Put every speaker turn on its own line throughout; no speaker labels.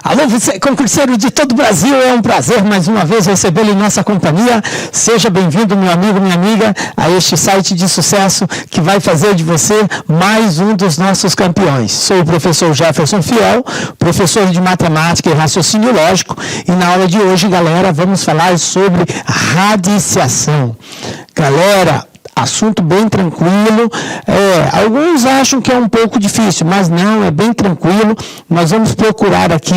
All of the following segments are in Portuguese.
Alô, você, concurseiro de todo o Brasil, é um prazer mais uma vez recebê-lo em nossa companhia. Seja bem-vindo, meu amigo, minha amiga, a este site de sucesso que vai fazer de você mais um dos nossos campeões. Sou o professor Jefferson Fiel, professor de matemática e raciocínio lógico, e na aula de hoje, galera, vamos falar sobre radiciação. Galera, assunto bem tranquilo, alguns acham que é um pouco difícil, mas não, é bem tranquilo. Nós vamos procurar aqui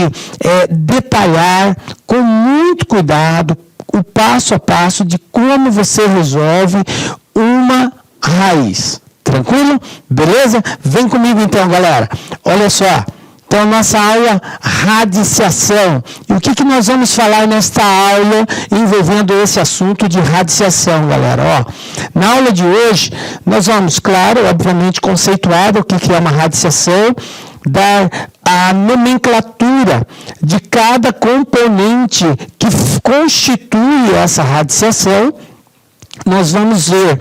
detalhar com muito cuidado o passo a passo de como você resolve uma raiz. Tranquilo? Beleza? Vem comigo então, galera. Olha só. Então, nossa aula, radiciação. E o que nós vamos falar nesta aula envolvendo esse assunto de radiciação, galera? Ó, na aula de hoje, nós vamos, claro, obviamente, conceituar o que é uma radiciação, dar a nomenclatura de cada componente que constitui essa radiciação. Nós vamos ver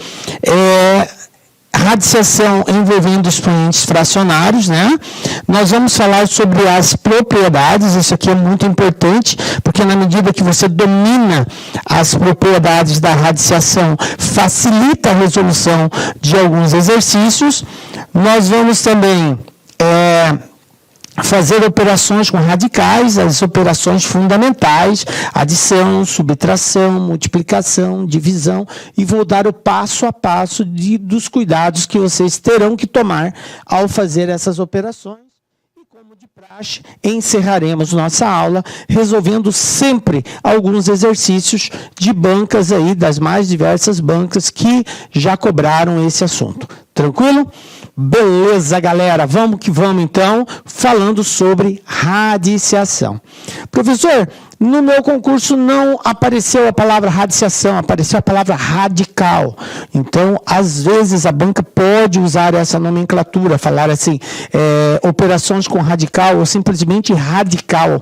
radiciação envolvendo expoentes fracionários, né? Nós vamos falar sobre as propriedades, isso aqui é muito importante, porque na medida que você domina as propriedades da radiciação, facilita a resolução de alguns exercícios. Nós vamos também fazer operações com radicais, as operações fundamentais, adição, subtração, multiplicação, divisão, e vou dar o passo a passo dos cuidados que vocês terão que tomar ao fazer essas operações. E como de praxe, encerraremos nossa aula resolvendo sempre alguns exercícios de bancas aí, das mais diversas bancas que já cobraram esse assunto. Tranquilo? Beleza, galera, vamos que vamos então, falando sobre radiciação. Professor, no meu concurso não apareceu a palavra radiciação, apareceu a palavra radical. Então, às vezes, a banca pode usar essa nomenclatura, falar assim, operações com radical ou simplesmente radical.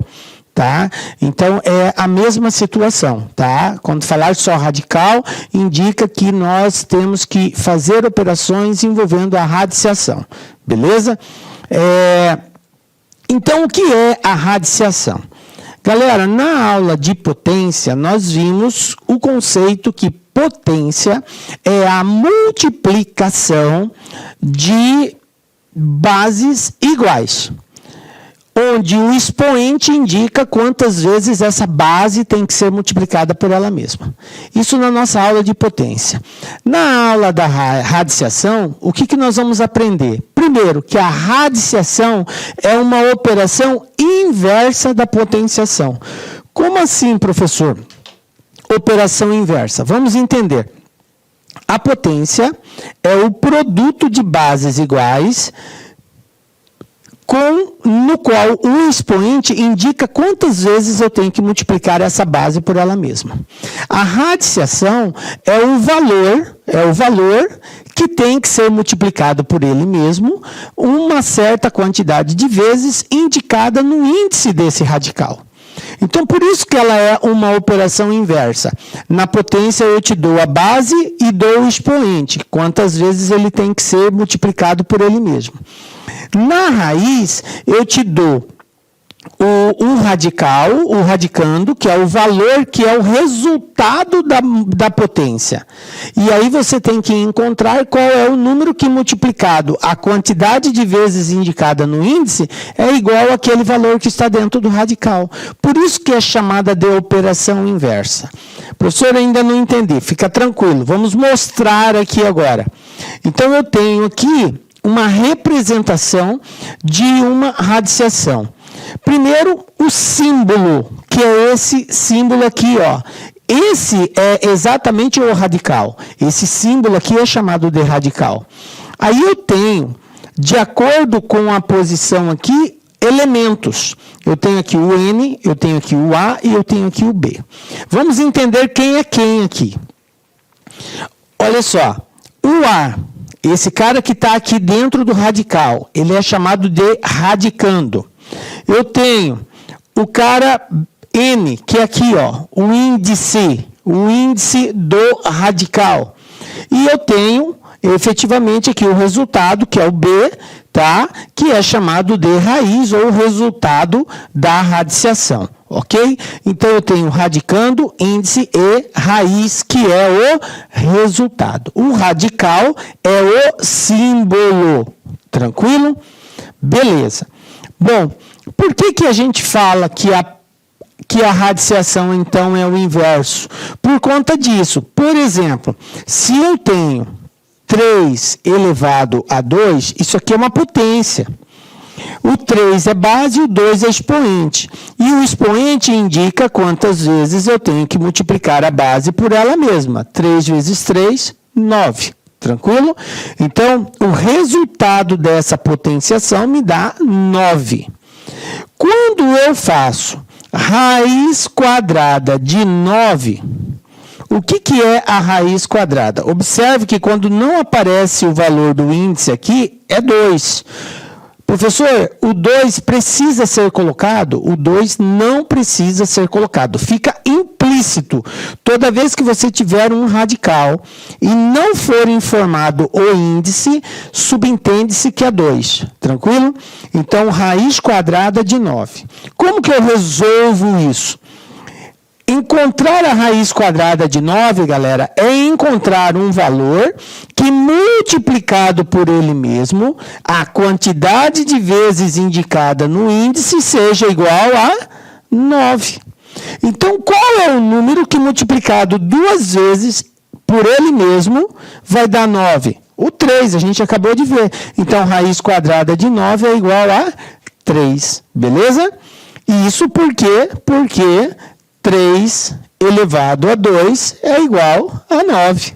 Tá? Então, é a mesma situação, tá? Quando falar só radical, indica que nós temos que fazer operações envolvendo a radiciação, beleza? Então, o que é a radiciação? Galera, na aula de potência, nós vimos o conceito que potência é a multiplicação de bases iguais, onde o expoente indica quantas vezes essa base tem que ser multiplicada por ela mesma. Isso na nossa aula de potência. Na aula da radiciação, o que nós vamos aprender? Primeiro, que a radiciação é uma operação inversa da potenciação. Como assim, professor? Operação inversa. Vamos entender. A potência é o produto de bases iguais no qual o expoente indica quantas vezes eu tenho que multiplicar essa base por ela mesma. A radiciação é o valor que tem que ser multiplicado por ele mesmo uma certa quantidade de vezes indicada no índice desse radical. Então, por isso que ela é uma operação inversa. Na potência, eu te dou a base e dou o expoente, quantas vezes ele tem que ser multiplicado por ele mesmo. Na raiz, eu te dou o radical, o radicando, que é o valor, que é o resultado da potência. E aí você tem que encontrar qual é o número que multiplicado a quantidade de vezes indicada no índice é igual àquele valor que está dentro do radical. Por isso que é chamada de operação inversa. Professor, ainda não entendi. Fica tranquilo. Vamos mostrar aqui agora. Então, eu tenho aqui uma representação de uma radiciação. Primeiro, o símbolo, que é esse símbolo aqui, ó. Esse é exatamente o radical. Esse símbolo aqui é chamado de radical. Aí eu tenho, de acordo com a posição aqui, elementos. Eu tenho aqui o N, eu tenho aqui o A e eu tenho aqui o B. Vamos entender quem é quem aqui. Olha só, o A, esse cara que está aqui dentro do radical, ele é chamado de radicando. Eu tenho o cara N, que é aqui, ó, o índice do radical. E eu tenho efetivamente aqui o resultado, que é o B, tá? Que é chamado de raiz ou resultado da radiciação, ok? Então, eu tenho radicando, índice e raiz, que é o resultado. O radical é o símbolo, tranquilo? Beleza. Bom, por que a gente fala que a radiciação, então, é o inverso? Por conta disso. Por exemplo, se eu tenho 3 elevado a 2, isso aqui é uma potência. O 3 é base e o 2 é expoente. E o expoente indica quantas vezes eu tenho que multiplicar a base por ela mesma. 3 vezes 3, 9. Tranquilo? Então, o resultado dessa potenciação me dá 9. Quando eu faço raiz quadrada de 9, o que é a raiz quadrada? Observe que quando não aparece o valor do índice aqui, é 2. Professor, o 2 precisa ser colocado? O 2 não precisa ser colocado. Fica implícito. Toda vez que você tiver um radical e não for informado o índice, subentende-se que é 2. Tranquilo? Então, raiz quadrada de 9. Como que eu resolvo isso? Encontrar a raiz quadrada de 9, galera, é encontrar um valor que, multiplicado por ele mesmo, a quantidade de vezes indicada no índice seja igual a 9. Então, qual é o número que, multiplicado 2 vezes por ele mesmo, vai dar 9? O 3, a gente acabou de ver. Então, raiz quadrada de 9 é igual a 3, beleza? E isso por quê? Porque 3 elevado a 2 é igual a 9.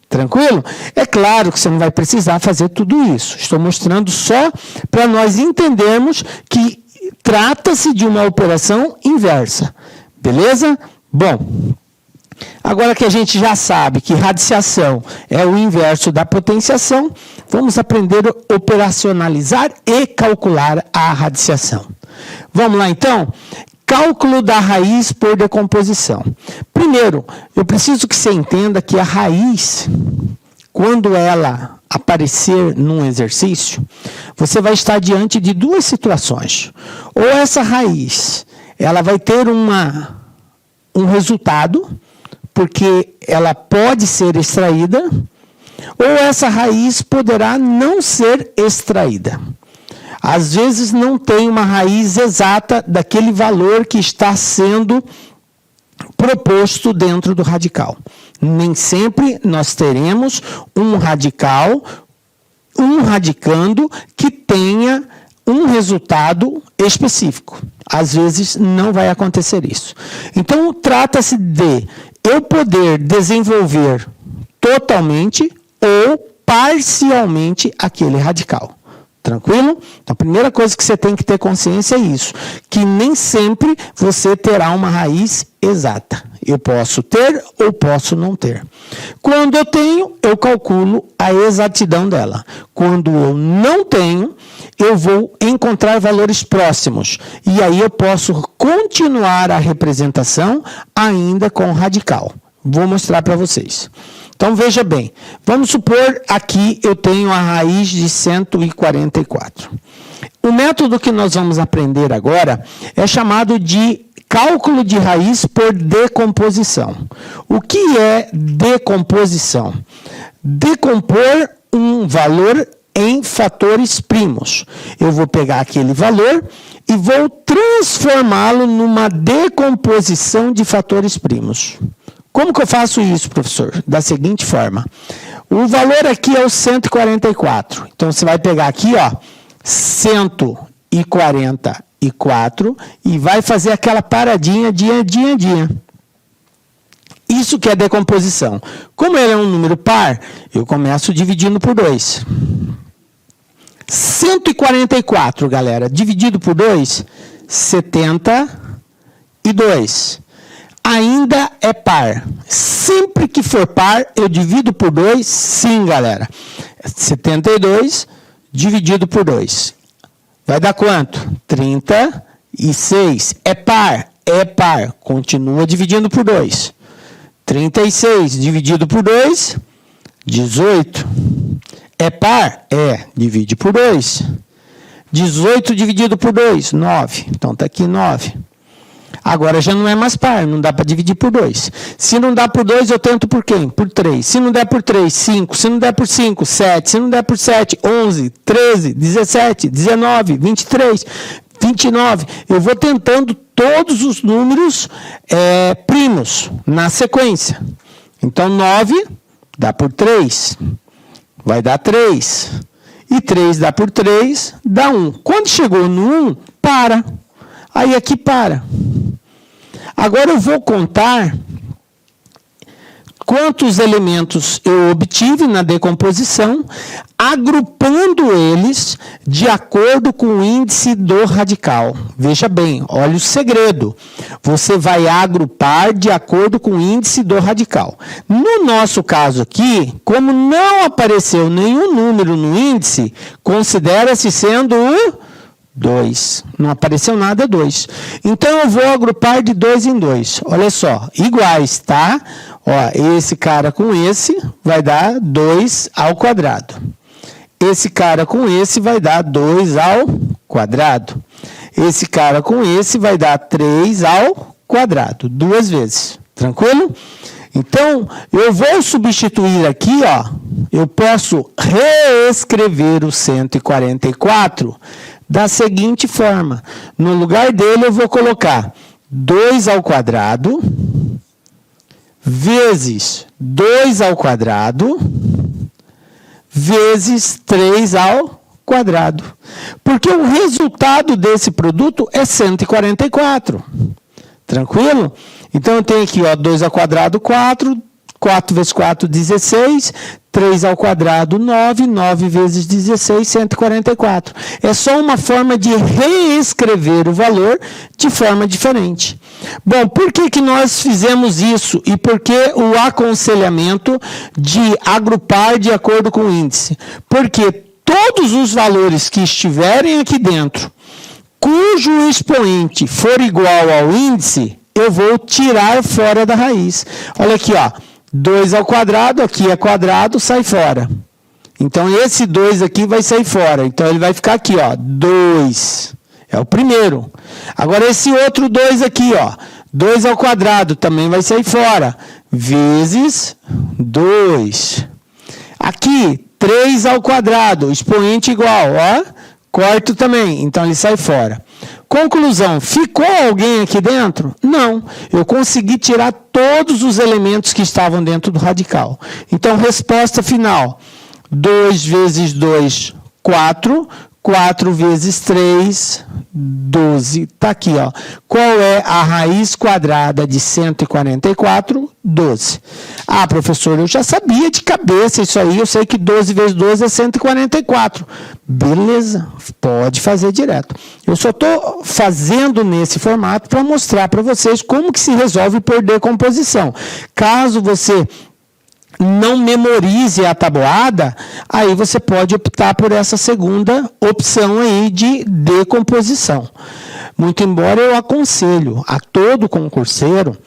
Tranquilo? É claro que você não vai precisar fazer tudo isso. Estou mostrando só para nós entendermos que trata-se de uma operação inversa. Beleza? Bom, agora que a gente já sabe que radiciação é o inverso da potenciação, vamos aprender a operacionalizar e calcular a radiciação. Vamos lá, então? Cálculo da raiz por decomposição. Primeiro, eu preciso que você entenda que a raiz, quando ela aparecer num exercício, você vai estar diante de 2 situações. Ou essa raiz, ela vai ter um resultado, porque ela pode ser extraída, ou essa raiz poderá não ser extraída. Às vezes não tem uma raiz exata daquele valor que está sendo proposto dentro do radical. Nem sempre nós teremos um radical, um radicando que tenha um resultado específico. Às vezes não vai acontecer isso. Então, trata-se de eu poder desenvolver totalmente ou parcialmente aquele radical. Tranquilo? Então, a primeira coisa que você tem que ter consciência é isso, que nem sempre você terá uma raiz exata. Eu posso ter ou posso não ter. Quando eu tenho, eu calculo a exatidão dela. Quando eu não tenho, eu vou encontrar valores próximos. E aí eu posso continuar a representação ainda com radical. Vou mostrar para vocês. Então, veja bem, vamos supor aqui eu tenho a raiz de 144. O método que nós vamos aprender agora é chamado de cálculo de raiz por decomposição. O que é decomposição? Decompor um valor em fatores primos. Eu vou pegar aquele valor e vou transformá-lo numa decomposição de fatores primos. Como que eu faço isso, professor? Da seguinte forma. O valor aqui é o 144. Então, você vai pegar aqui, ó, 144 e vai fazer aquela paradinha dia. Isso que é decomposição. Como ele é um número par, eu começo dividindo por 2. 144, galera, dividido por 2, 72. Ainda é par. Sempre que for par, eu divido por 2, sim, galera. 72 dividido por 2. Vai dar quanto? 36. É par? É par. Continua dividindo por 2. 36 dividido por 2, 18 é par? É. Divide por 2. 18 dividido por 2, 9. Então, está aqui 9. Agora já não é mais par, não dá para dividir por 2. Se não dá por 2, eu tento por quem? Por 3. Se não der por 3, 5. Se não der por 5, 7. Se não der por 7, 11, 13, 17, 19, 23, 29. Eu vou tentando todos os números primos na sequência. Então, 9 dá por 3. Vai dar 3. E 3 dá por 3, dá 1. Quando chegou no 1, para. Aí aqui para. Agora eu vou contar quantos elementos eu obtive na decomposição, agrupando eles de acordo com o índice do radical. Veja bem, olha o segredo. Você vai agrupar de acordo com o índice do radical. No nosso caso aqui, como não apareceu nenhum número no índice, considera-se sendo o 2. Não apareceu nada, 2. Então, eu vou agrupar de 2 em 2. Olha só, iguais, tá? Ó, esse cara com esse vai dar 2 ao quadrado. Esse cara com esse vai dar 2 ao quadrado. Esse cara com esse vai dar 3 ao quadrado. 2 vezes. Tranquilo? Então, eu vou substituir aqui, ó. Eu posso reescrever o 144 da seguinte forma. No lugar dele, eu vou colocar 2 ao quadrado vezes 2 ao quadrado vezes 3 ao quadrado. Porque o resultado desse produto é 144. Tranquilo? Então, eu tenho aqui, ó, 2 ao quadrado, 4. 4 vezes 4, 16. 3 ao quadrado, 9. 9 vezes 16, 144. É só uma forma de reescrever o valor de forma diferente. Bom, por que nós fizemos isso? E por que o aconselhamento de agrupar de acordo com o índice? Porque todos os valores que estiverem aqui dentro, cujo expoente for igual ao índice, eu vou tirar fora da raiz. Olha aqui, ó. 2 ao quadrado, aqui é quadrado, sai fora. Então, esse 2 aqui vai sair fora. Então, ele vai ficar aqui, ó, 2. É o primeiro. Agora, esse outro 2 aqui, ó, 2 ao quadrado, também vai sair fora. Vezes 2. Aqui, 3 ao quadrado, expoente igual, ó, corto também. Então, ele sai fora. Conclusão, ficou alguém aqui dentro? Não, eu consegui tirar todos os elementos que estavam dentro do radical. Então, resposta final, 2 vezes 2, 4, 4 vezes 3, 12. Está aqui, ó. Qual é a raiz quadrada de 144? 12. Ah, professor, eu já sabia de cabeça isso aí, eu sei que 12 vezes 12 é 144. Beleza, pode fazer direto. Eu só estou fazendo nesse formato para mostrar para vocês como que se resolve por decomposição. Caso você não memorize a tabuada, aí você pode optar por essa segunda opção aí de decomposição. Muito embora eu aconselho a todo concurseiro,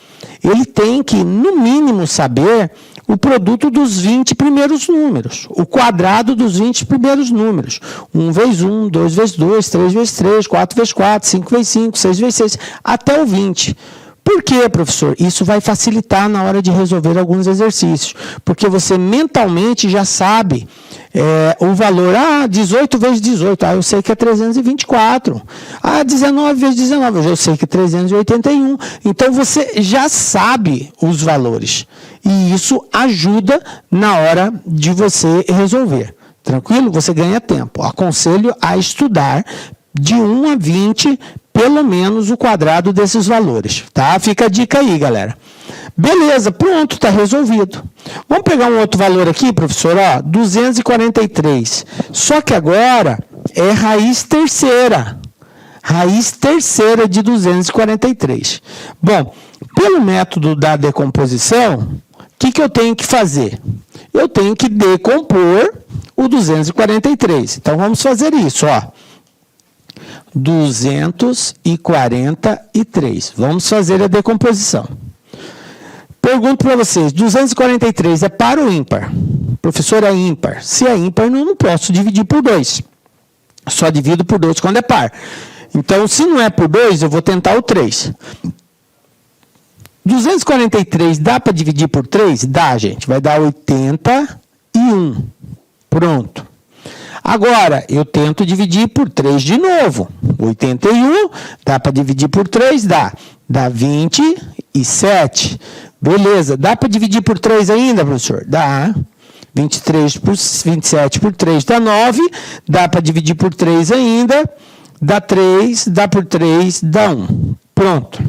ele tem que, no mínimo, saber o produto dos 20 primeiros números, o quadrado dos 20 primeiros números. 1 vezes 1, 2 vezes 2, 3 vezes 3, 4 vezes 4, 5 vezes 5, 6 vezes 6, até o 20. Por quê, professor? Isso vai facilitar na hora de resolver alguns exercícios, porque você mentalmente já sabe o valor. 18 vezes 18, eu sei que é 324. 19 vezes 19, eu sei que é 381. Então, você já sabe os valores. E isso ajuda na hora de você resolver. Tranquilo? Você ganha tempo. Aconselho a estudar de 1 a 20, pelo menos o quadrado desses valores, tá? Fica a dica aí, galera. Beleza, pronto, está resolvido. Vamos pegar um outro valor aqui, professor, ó, 243. Só que agora é raiz terceira. Raiz terceira de 243. Bom, pelo método da decomposição, o que eu tenho que fazer? Eu tenho que decompor o 243. Então, vamos fazer isso, ó. 243. Vamos fazer a decomposição. Pergunto para vocês, 243 é par ou ímpar? Professor, é ímpar. Se é ímpar, eu não posso dividir por 2. Só divido por 2 quando é par. Então, se não é por 2, eu vou tentar o 3. 243 dá para dividir por 3? Dá, gente. Vai dar 81. Pronto. Agora, eu tento dividir por 3 de novo. 81, dá para dividir por 3? Dá. Dá 27. Beleza. Dá para dividir por 3 ainda, professor? Dá. 27 por 3 dá 9. Dá para dividir por 3 ainda. Dá 3. Dá por 3, dá 1. Pronto.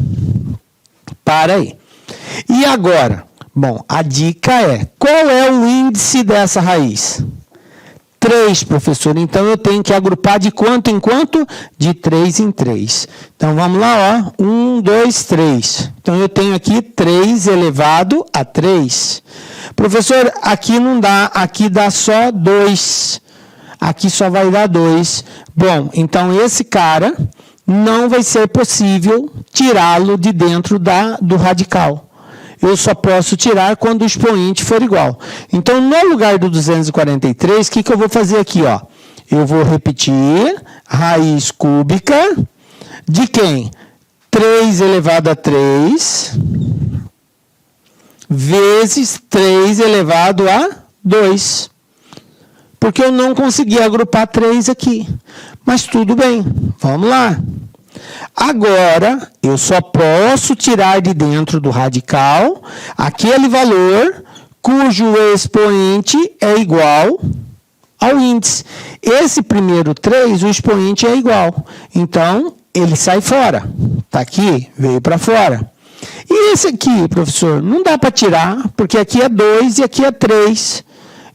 Para aí. E agora? Bom, a dica é, qual é o índice dessa raiz? 3, professor. Então, eu tenho que agrupar de quanto em quanto? De 3 em 3. Então, vamos lá, ó. 1, 2, 3. Então, eu tenho aqui 3 elevado a 3. Professor, aqui não dá. Aqui dá só 2. Aqui só vai dar 2. Bom, então, esse cara não vai ser possível tirá-lo de dentro do radical. Eu só posso tirar quando o expoente for igual. Então, no lugar do 243, o que eu vou fazer aqui? Ó? Eu vou repetir raiz cúbica de quem? 3 elevado a 3 vezes 3 elevado a 2. Porque eu não consegui agrupar 3 aqui. Mas tudo bem, vamos lá. Agora, eu só posso tirar de dentro do radical aquele valor cujo expoente é igual ao índice. Esse primeiro 3, o expoente é igual. Então, ele sai fora. Está aqui, veio para fora. E esse aqui, professor, não dá para tirar, porque aqui é 2 e aqui é 3.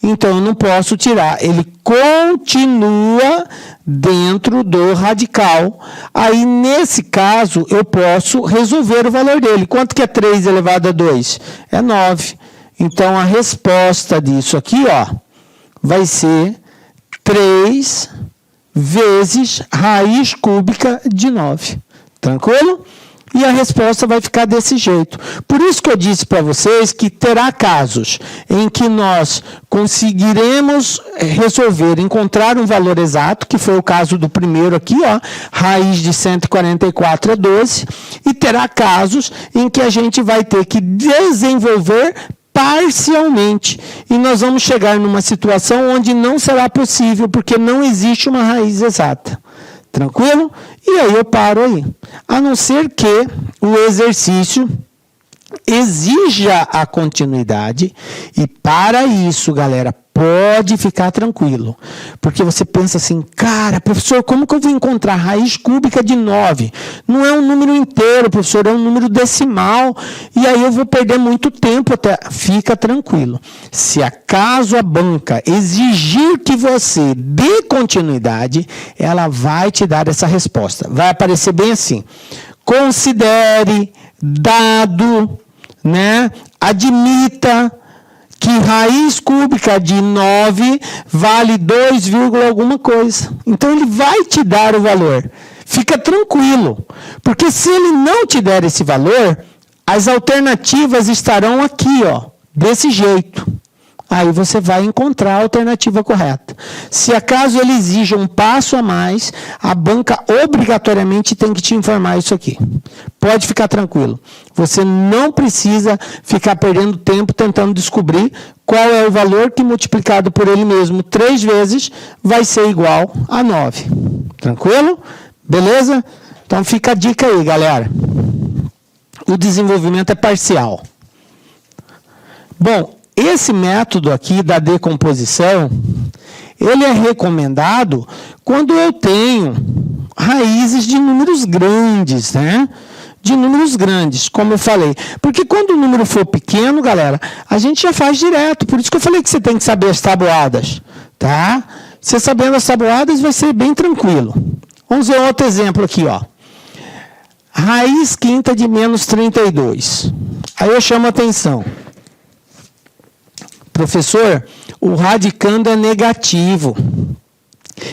Então, eu não posso tirar. Ele continua dentro do radical. Aí, nesse caso, eu posso resolver o valor dele. Quanto que é 3 elevado a 2? É 9. Então, a resposta disso aqui, ó, vai ser 3 vezes raiz cúbica de 9. Tranquilo? E a resposta vai ficar desse jeito. Por isso que eu disse para vocês que terá casos em que nós conseguiremos resolver, encontrar um valor exato, que foi o caso do primeiro aqui, ó, raiz de 144 é 12, e terá casos em que a gente vai ter que desenvolver parcialmente. E nós vamos chegar numa situação onde não será possível, porque não existe uma raiz exata. Tranquilo? E aí eu paro aí. A não ser que o exercício exija a continuidade. E para isso, galera, pode ficar tranquilo. Porque você pensa assim, cara, professor, como que eu vou encontrar raiz cúbica de 9? Não é um número inteiro, professor, é um número decimal. E aí eu vou perder muito tempo até. Fica tranquilo. Se acaso a banca exigir que você dê continuidade, ela vai te dar essa resposta. Vai aparecer bem assim. Considere, dado, né? Admita que raiz cúbica de 9 vale 2, alguma coisa. Então, ele vai te dar o valor. Fica tranquilo. Porque se ele não te der esse valor, as alternativas estarão aqui, ó, desse jeito. Aí você vai encontrar a alternativa correta. Se acaso ele exija um passo a mais, a banca obrigatoriamente tem que te informar isso aqui. Pode ficar tranquilo. Você não precisa ficar perdendo tempo tentando descobrir qual é o valor que multiplicado por ele mesmo 3 vezes vai ser igual a 9. Tranquilo? Beleza? Então fica a dica aí, galera. O desenvolvimento é parcial. Bom, esse método aqui da decomposição, ele é recomendado quando eu tenho raízes de números grandes, né? De números grandes, como eu falei. Porque quando o número for pequeno, galera, a gente já faz direto. Por isso que eu falei que você tem que saber as tabuadas, tá? Você sabendo as tabuadas vai ser bem tranquilo. Vamos ver outro exemplo aqui, ó. Raiz quinta de menos 32. Aí eu chamo a atenção. Professor, o radicando é negativo.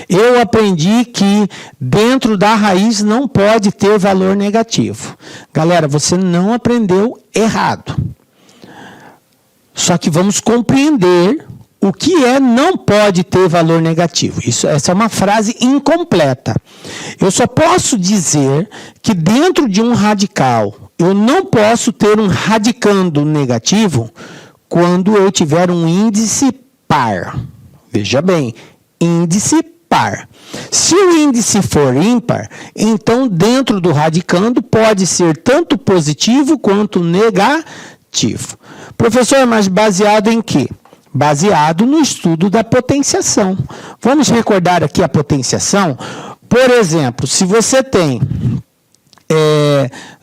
Eu aprendi que dentro da raiz não pode ter valor negativo. Galera, você não aprendeu errado. Só que vamos compreender o que não pode ter valor negativo? Essa é uma frase incompleta. Eu só posso dizer que dentro de um radical, eu não posso ter um radicando negativo quando eu tiver um índice par. Veja bem, índice par. Se o índice for ímpar, então dentro do radicando pode ser tanto positivo quanto negativo. Professor, mas baseado em quê? Baseado no estudo da potenciação. Vamos recordar aqui a potenciação. Por exemplo, se você tem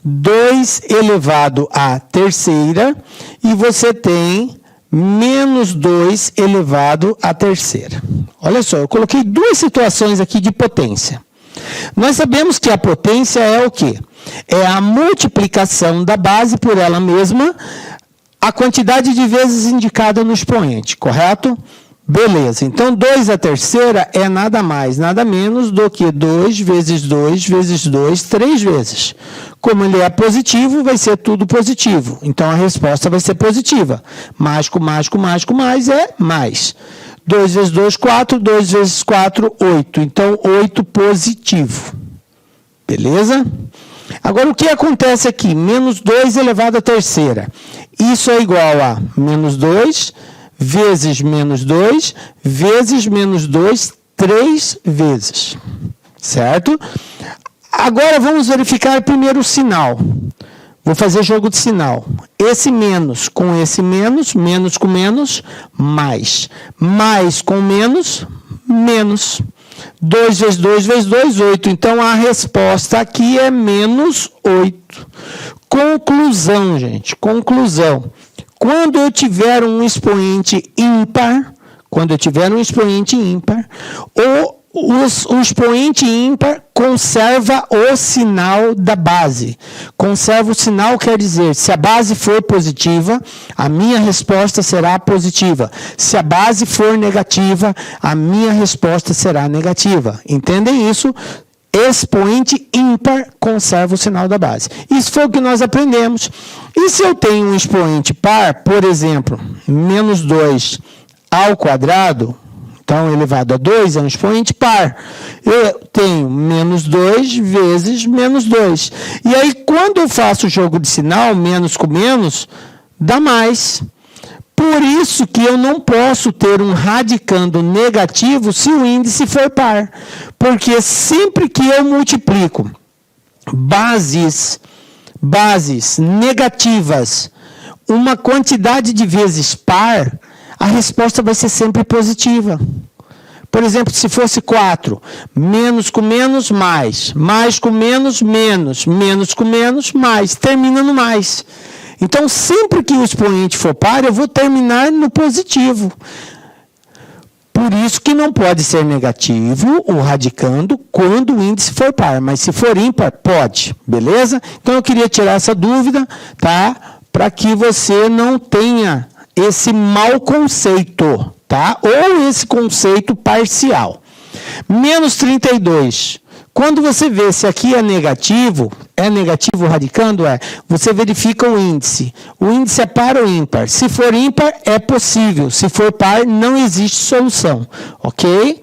2 elevado à terceira e você tem menos 2 elevado à terceira. Olha só, eu coloquei 2 situações aqui de potência. Nós sabemos que a potência é o quê? É a multiplicação da base por ela mesma, a quantidade de vezes indicada no expoente, correto? Beleza, então 2 à terceira é nada mais, nada menos do que 2 vezes 2 vezes 2, 3 vezes. Como ele é positivo, vai ser tudo positivo. Então a resposta vai ser positiva. Mais com mais com mais com mais é mais. 2 vezes 2, 4, 2 vezes 4, 8. Então 8 positivo. Beleza? Agora o que acontece aqui? Menos 2 elevado à terceira. Isso é igual a menos 2 vezes menos 2, vezes menos 2, 3 vezes. Certo? Agora vamos verificar primeiro o sinal. Vou fazer jogo de sinal. Esse menos com esse menos com menos, mais. Mais com menos, menos. 2 vezes 2 vezes 2, 8. Então a resposta aqui é menos 8. Conclusão, gente. Conclusão. Quando eu tiver um expoente ímpar, o expoente ímpar conserva o sinal da base. Conserva o sinal quer dizer, se a base for positiva, a minha resposta será positiva. Se a base for negativa, a minha resposta será negativa. Entendem isso? Expoente ímpar conserva o sinal da base. Isso foi o que nós aprendemos. E se eu tenho um expoente par, por exemplo, menos 2 ao quadrado, então elevado a 2 é um expoente par. Eu tenho menos 2 vezes menos 2. E aí, quando eu faço o jogo de sinal, menos com menos, dá mais. Por isso que eu não posso ter um radicando negativo se o índice for par. Porque sempre que eu multiplico bases negativas uma quantidade de vezes par, a resposta vai ser sempre positiva. Por exemplo, se fosse 4, menos com menos, mais com menos, menos com menos, mais, termina no mais. Então, sempre que o expoente for par, eu vou terminar no positivo. Por isso que não pode ser negativo o radicando quando o índice for par, mas se for ímpar, pode, beleza? Então, eu queria tirar essa dúvida, tá? Para que você não tenha esse mau conceito, tá? Ou esse conceito parcial. Menos 32. Quando você vê se aqui é negativo radicando, você verifica o índice. O índice é par ou ímpar. Se for ímpar, é possível. Se for par, não existe solução. Ok?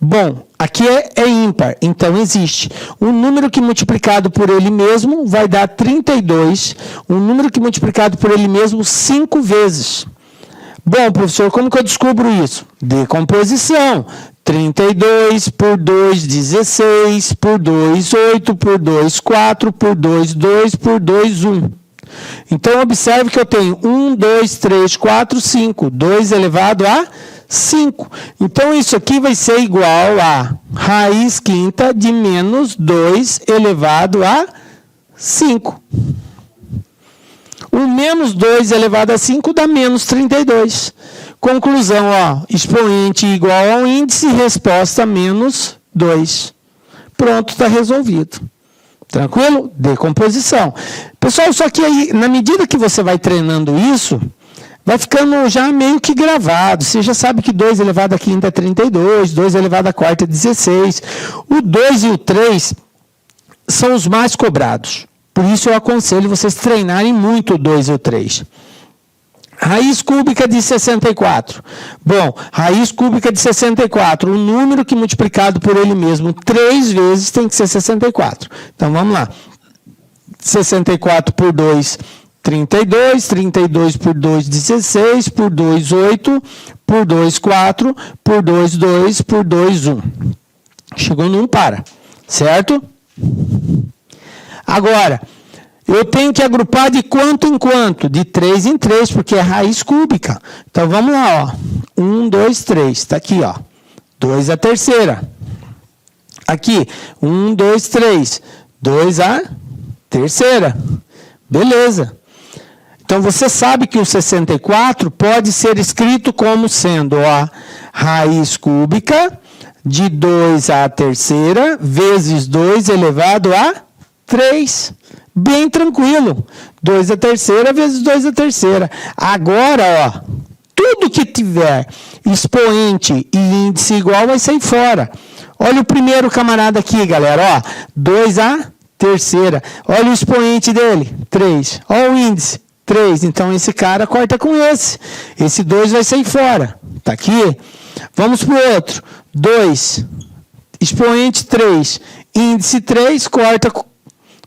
Bom, aqui é ímpar, então existe. Um número que multiplicado por ele mesmo vai dar 32. Um número que multiplicado por ele mesmo 5 vezes. Bom, professor, como que eu descubro isso? Decomposição. 32 por 2, 16, por 2, 8, por 2, 4, por 2, 2, por 2, 1. Então, observe que eu tenho 1, 2, 3, 4, 5. 2 elevado a 5. Então, isso aqui vai ser igual a raiz quinta de menos 2 elevado a 5. O menos 2 elevado a 5 dá menos 32. Conclusão, expoente igual ao índice, resposta menos 2. Pronto, está resolvido. Tranquilo? Decomposição. Pessoal, só que aí, na medida que você vai treinando isso, vai ficando já meio que gravado. Você já sabe que 2 elevado a quinta é 32, 2 elevado a quarta é 16. O 2 e o 3 são os mais cobrados. Por isso eu aconselho vocês treinarem muito o 2 e o 3. Raiz cúbica de 64. Bom, raiz cúbica de 64. O número que multiplicado por ele mesmo 3 vezes tem que ser 64. Então, vamos lá. 64 por 2, 32. 32 por 2, 16. Por 2, 8. Por 2, 4. Por 2, 2. Por 2, 1. Chegou no 1, para. Certo? Agora, eu tenho que agrupar de quanto em quanto? De 3 em 3, porque é raiz cúbica. Então, vamos lá, ó. 1, 2, 3. Está aqui, ó. 2 a terceira. Aqui, 1, 2, 3. 2 a terceira. Beleza. Então, você sabe que o 64 pode ser escrito como sendo a raiz cúbica de 2 à terceira vezes 2 elevado a 3. Bem tranquilo. 2 à terceira vezes 2 à terceira. Agora, ó, tudo que tiver expoente e índice igual vai sair fora. Olha o primeiro camarada aqui, galera. Ó, 2 à terceira. Olha o expoente dele, 3. Olha o índice, 3. Então, esse cara corta com esse. Esse 2 vai sair fora. Tá aqui. Vamos para o outro. 2. Expoente 3. Índice 3, corta com...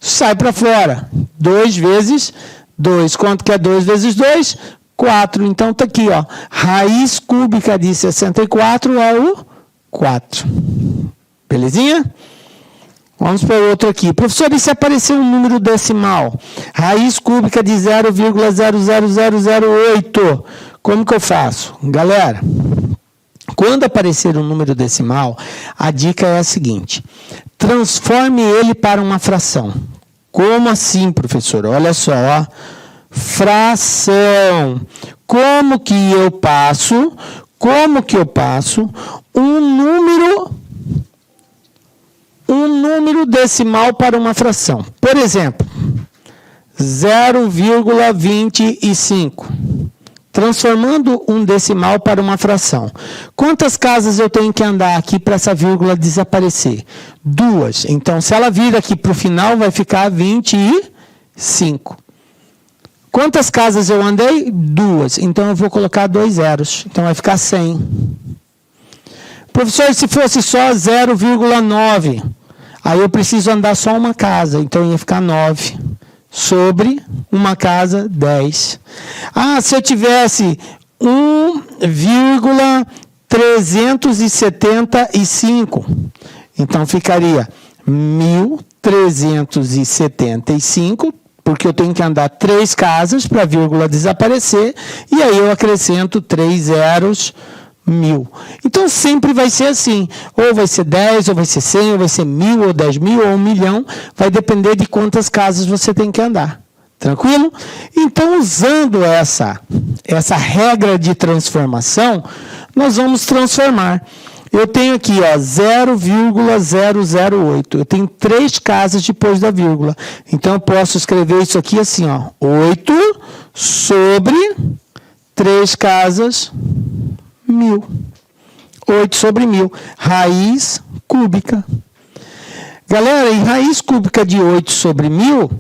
sai para fora. 2 vezes 2. Quanto que é 2 vezes 2? 4. Então, está aqui, ó. Raiz cúbica de 64 é o 4. Belezinha? Vamos para o outro aqui. Professor, e se aparecer um número decimal? Raiz cúbica de 0,00008. Como que eu faço? Galera, quando aparecer um número decimal, a dica é a seguinte. Transforme ele para uma fração. Como assim, professor? Olha só, ó. Fração. Como que eu passo um número decimal para uma fração? Por exemplo, 0,25. Transformando um decimal para uma fração. Quantas casas eu tenho que andar aqui para essa vírgula desaparecer? 2. Então, se ela vir aqui para o final, vai ficar 25. Quantas casas eu andei? 2. Então, eu vou colocar 2 zeros. Então, vai ficar 100. Professor, se fosse só 0,9, aí eu preciso andar só uma casa. Então, ia ficar 9. Sobre uma casa, 10. Ah, se eu tivesse 1,375, então ficaria 1.375, porque eu tenho que andar 3 casas para a vírgula desaparecer, e aí eu acrescento 3 zeros, 1.000. Então, sempre vai ser assim. Ou vai ser 10, ou vai ser 100, ou vai ser 1.000, ou 10.000, ou 1 milhão. Vai depender de quantas casas você tem que andar. Tranquilo? Então, usando essa regra de transformação, nós vamos transformar. Eu tenho aqui, ó, 0,008. Eu tenho 3 casas depois da vírgula. Então, eu posso escrever isso aqui assim, ó. 8 sobre 3 casas... 1.000. 8 sobre 1.000. Raiz cúbica. Galera, em raiz cúbica de 8 sobre 1.000,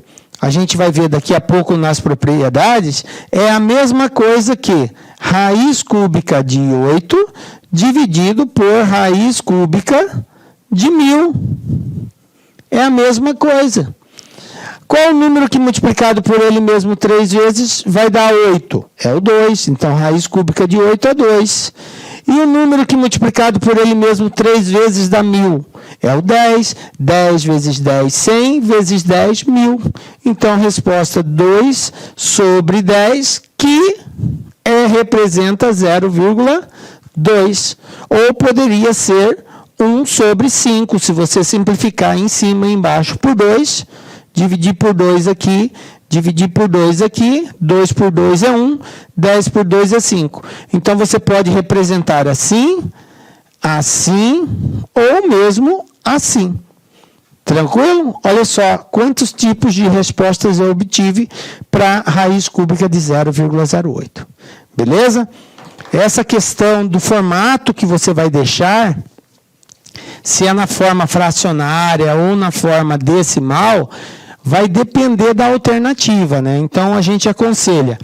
a gente vai ver daqui a pouco nas propriedades, é a mesma coisa que raiz cúbica de 8 dividido por raiz cúbica de 1.000. É a mesma coisa. Qual o número que multiplicado por ele mesmo 3 vezes vai dar 8? É o 2. Então, raiz cúbica de 8 é 2. E o número que multiplicado por ele mesmo 3 vezes dá 1.000? É o 10. 10 vezes 10, 100 vezes 10, 1.000. Então, a resposta 2 sobre 10, que representa 0,2. Ou poderia ser 1 sobre 5, se você simplificar em cima e embaixo por 2. Dividir por 2 aqui, dividir por 2 aqui, 2 por 2 é 1, 10 por 2 é 5. Então, você pode representar assim, assim, ou mesmo assim. Tranquilo? Olha só, quantos tipos de respostas eu obtive para a raiz cúbica de 0,08. Beleza? Essa questão do formato que você vai deixar, se é na forma fracionária ou na forma decimal, vai depender da alternativa, né? Então, a gente aconselha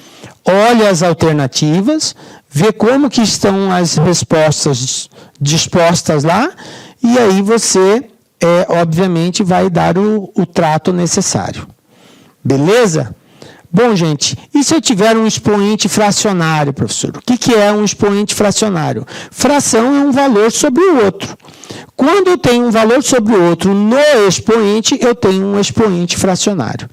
olha as alternativas, vê como que estão as respostas dispostas lá, e aí você, obviamente, vai dar o trato necessário. Beleza? Bom, gente, e se eu tiver um expoente fracionário, professor? O que é um expoente fracionário? Fração é um valor sobre o outro. Quando eu tenho um valor sobre o outro no expoente, eu tenho um expoente fracionário.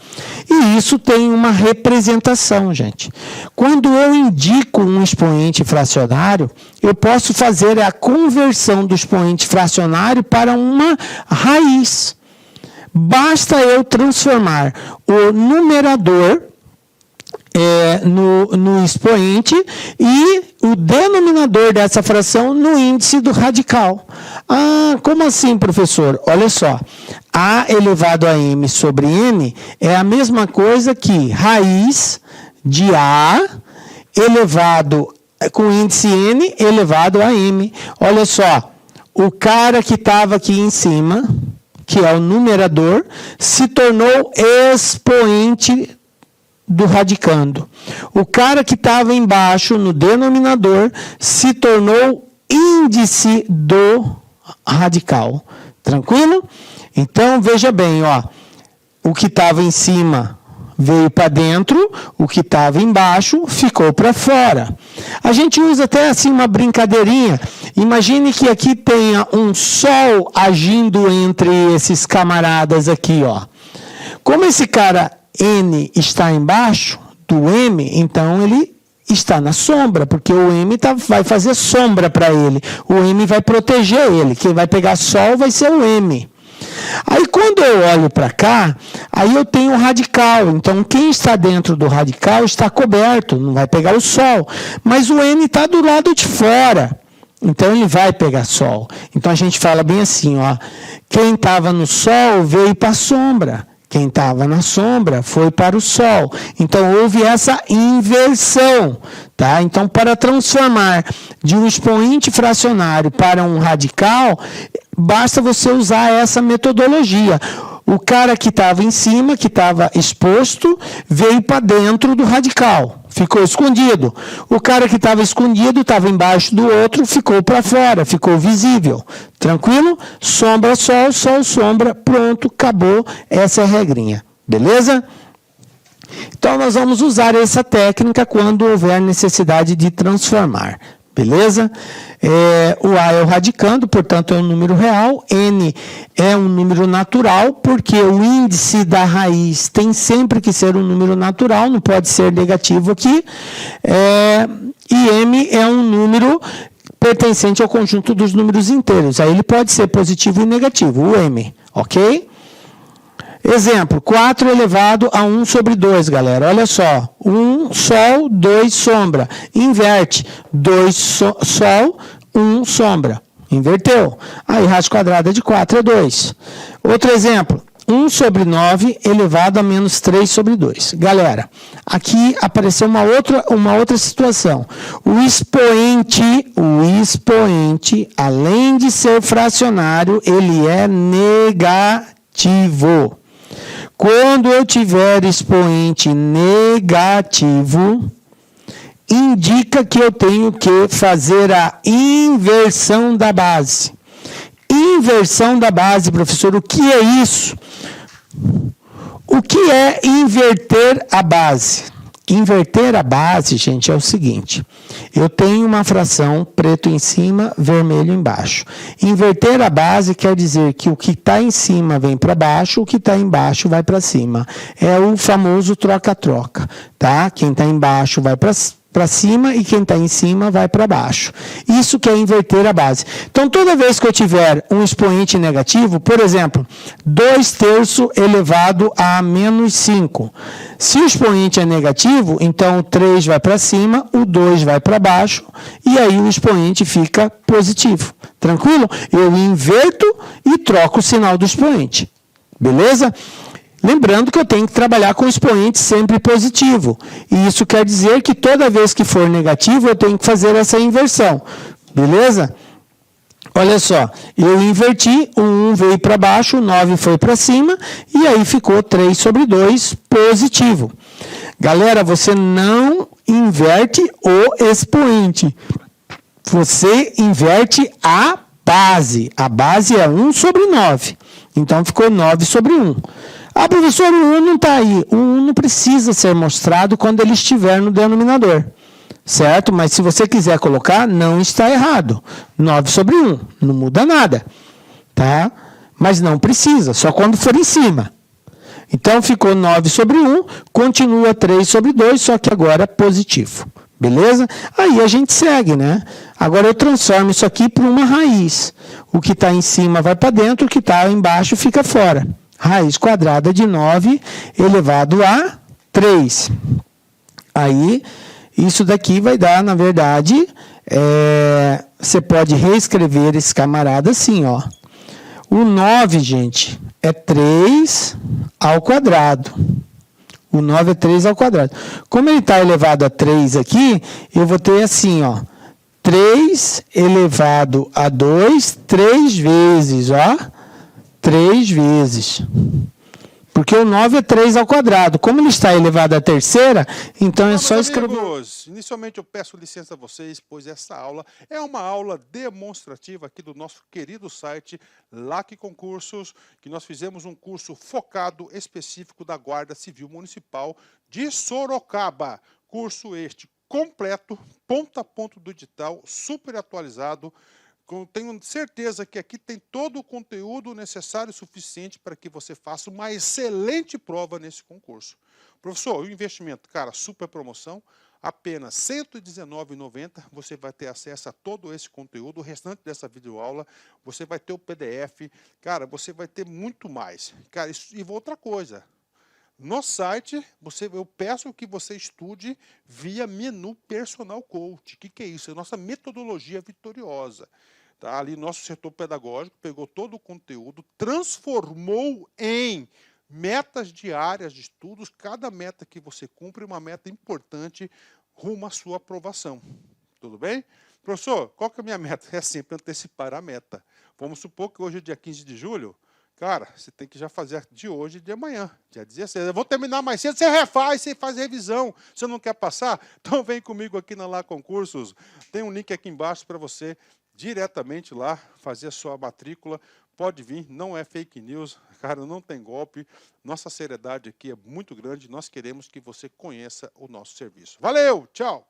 E isso tem uma representação, gente. Quando eu indico um expoente fracionário, eu posso fazer a conversão do expoente fracionário para uma raiz. Basta eu transformar o numerador no expoente e o denominador dessa fração no índice do radical. Ah, como assim, professor? Olha só, A elevado a M sobre N é a mesma coisa que raiz de A elevado com índice N elevado a M. Olha só, o cara que estava aqui em cima, que é o numerador, se tornou expoente do radicando. O cara que estava embaixo, no denominador, se tornou índice do radical. Tranquilo? Então, veja bem, ó, o que estava em cima veio para dentro, o que estava embaixo ficou para fora. A gente usa até assim uma brincadeirinha. Imagine que aqui tenha um sol agindo entre esses camaradas aqui, ó. Como esse cara N está embaixo do M, então ele está na sombra, porque o M vai fazer sombra para ele. O M vai proteger ele. Quem vai pegar sol vai ser o M. Aí quando eu olho para cá, aí eu tenho o radical. Então quem está dentro do radical está coberto, não vai pegar o sol. Mas o N está do lado de fora. Então ele vai pegar sol. Então a gente fala bem assim, ó, quem estava no sol veio para a sombra. Quem estava na sombra foi para o sol. Então, houve essa inversão. Tá? Então, para transformar de um expoente fracionário para um radical, basta você usar essa metodologia. O cara que estava em cima, que estava exposto, veio para dentro do radical. Ficou escondido. O cara que estava escondido, estava embaixo do outro, ficou para fora, ficou visível. Tranquilo? Sombra, sol, sol, sombra. Pronto, acabou. Essa é a regrinha. Beleza? Então, nós vamos usar essa técnica quando houver necessidade de transformar. Beleza? O A é o radicando, portanto é um número real. N é um número natural, porque o índice da raiz tem sempre que ser um número natural, não pode ser negativo aqui. E M é um número pertencente ao conjunto dos números inteiros. Aí ele pode ser positivo e negativo, o M, ok? Exemplo, 4 elevado a 1 sobre 2, galera. Olha só, 1 sol, 2 sombra. Inverte, 2 sol, 1 sombra. Inverteu. Aí, raiz quadrada de 4 é 2. Outro exemplo, 1 sobre 9 elevado a menos 3 sobre 2. Galera, aqui apareceu uma outra situação. O expoente, além de ser fracionário, ele é negativo. Quando eu tiver expoente negativo, indica que eu tenho que fazer a inversão da base. Inversão da base, professor, o que é isso? O que é inverter a base? Inverter a base, gente, é o seguinte. Eu tenho uma fração preto em cima, vermelho embaixo. Inverter a base quer dizer que o que está em cima vem para baixo, o que está embaixo vai para cima. É o famoso troca-troca, tá? Quem está embaixo vai para cima e quem está em cima vai para baixo. Isso que é inverter a base. Então, toda vez que eu tiver um expoente negativo, por exemplo, 2/3 elevado a menos 5. Se o expoente é negativo, então o 3 vai para cima, o 2 vai para baixo, e aí o expoente fica positivo. Tranquilo? Eu inverto e troco o sinal do expoente. Beleza? Lembrando que eu tenho que trabalhar com o expoente sempre positivo. E isso quer dizer que toda vez que for negativo, eu tenho que fazer essa inversão. Beleza? Olha só, eu inverti, o 1 veio para baixo, o 9 foi para cima, e aí ficou 3 sobre 2 positivo. Galera, você não inverte o expoente. Você inverte a base. A base é 1 sobre 9. Então, ficou 9 sobre 1. Ah, professor, o 1 não está aí. O 1 não precisa ser mostrado quando ele estiver no denominador. Certo? Mas se você quiser colocar, não está errado. 9 sobre 1. Não muda nada. Tá? Mas não precisa, só quando for em cima. Então, ficou 9 sobre 1, continua 3 sobre 2, só que agora positivo. Beleza? Aí a gente segue, né? Agora eu transformo isso aqui para uma raiz. O que está em cima vai para dentro, o que está embaixo fica fora. Raiz quadrada de 9 elevado a 3. Aí, isso daqui vai dar, na verdade, você pode reescrever esse camarada assim, ó. O 9, gente, é 3 ao quadrado. O 9 é 3 ao quadrado. Como ele está elevado a 3 aqui, eu vou ter assim, ó. 3 elevado a 2, 3 vezes, ó. 3 vezes. Porque o 9 é 3 ao quadrado. Como ele está elevado à terceira, então é só escrever.
Amigos, inicialmente eu peço licença a vocês, pois essa aula é uma aula demonstrativa aqui do nosso querido site LAC Concursos, que nós fizemos um curso focado específico da Guarda Civil Municipal de Sorocaba. Curso este completo, ponto a ponto do edital, super atualizado. Tenho certeza que aqui tem todo o conteúdo necessário e suficiente para que você faça uma excelente prova nesse concurso. Professor, o investimento, cara, super promoção, apenas R$ 119,90, você vai ter acesso a todo esse conteúdo, o restante dessa videoaula, você vai ter o PDF, cara, você vai ter muito mais. Cara, e outra coisa, no site, eu peço que você estude via menu Personal Coach. O que é isso? É a nossa metodologia vitoriosa. Tá? Ali, nosso setor pedagógico pegou todo o conteúdo, transformou em metas diárias de estudos. Cada meta que você cumpre é uma meta importante rumo à sua aprovação. Tudo bem? Professor, qual que é a minha meta? É sempre antecipar a meta. Vamos supor que hoje é dia 15 de julho. Cara, você tem que já fazer de hoje e de amanhã, dia 16. Eu vou terminar mais cedo, você refaz, você faz revisão. Você não quer passar? Então vem comigo aqui na LAC Concursos. Tem um link aqui embaixo para você diretamente lá fazer a sua matrícula. Pode vir, não é fake news, cara, não tem golpe. Nossa seriedade aqui é muito grande. Nós queremos que você conheça o nosso serviço. Valeu, tchau!